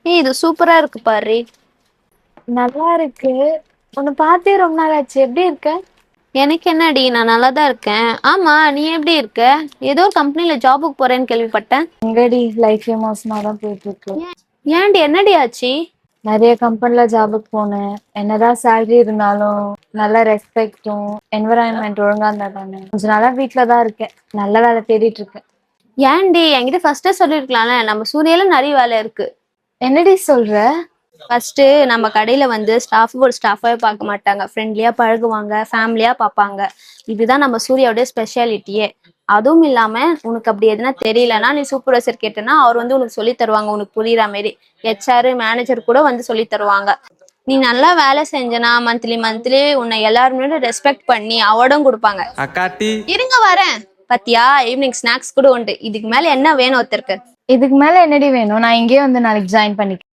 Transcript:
இது சூப்பரா இருக்கு பாரு. நல்லா இருக்கு. உன்னை பார்த்தே ரொம்ப நாள் ஆச்சு. எப்படி இருக்க? எனக்கு என்னடி, நான் நல்லா தான் இருக்கேன். ஆமா, நீ எப்படி இருக்க? ஏதோ ஒரு கம்பெனில ஜாபுக்கு போறேன்னு கேள்விப்பட்டேன். எங்கடி லைஃபே மோசமா தான் போயிட்டு இருக்கு. ஏன்டி, என்னடி ஆச்சு? நிறைய கம்பெனில ஜாபுக்கு போனேன். என்னதான் சேலரி இருந்தாலும் நல்ல ரெஸ்பெக்டும் என்விரான்மெண்ட் ஒழுங்கா இருந்தா தானே. கொஞ்ச நாளா வீட்டுல தான் இருக்கேன். நல்ல வேலை தேடிட்டு இருக்கேன். ஏன்டி, என்கிட்ட ஃபர்ஸ்டே சொல்லிருக்கலாம்ல. நம்ம சூர்யால நிறைய வேலை இருக்கு. என்னடி சொல்ற? ஃபர்ஸ்ட் நம்ம கடையில வந்து ஸ்டாஃப் ஒரு ஸ்டாஃபாவே பார்க்க மாட்டாங்க. ஃப்ரெண்ட்லியா பழகுவாங்க, ஃபேமிலியா பார்ப்பாங்க. இதுதான் நம்ம சூர்யாவுடைய ஸ்பெஷாலிட்டியே. அதுவும் இல்லாம உனக்கு அப்படி எதுனா தெரியலன்னா நீ சூப்பர்வைசர் கேட்டனா அவர் வந்து உனக்கு சொல்லி தருவாங்க, உனக்கு புரியுற மாதிரி. ஹெச்ஆர் மேனேஜர் கூட வந்து சொல்லி தருவாங்க. நீ நல்லா வேலை செஞ்சனா மந்த்லி மந்த்லி உன்னை எல்லாருமே ரெஸ்பெக்ட் பண்ணி அவார்டும் கொடுப்பாங்க. அக்காட்டி இருங்க வரேன். பத்தியா, ஈவினிங் ஸ்நாக்ஸ் கூட உண்டு. இதுக்கு மேல என்ன வேணும் ஒருத்தருக்கு? இதுக்கு மேல என்னடி வேணும்? நான் இங்கேயே வந்து நாளைக்கு ஜாயின் பண்ணிக்கிறேன்.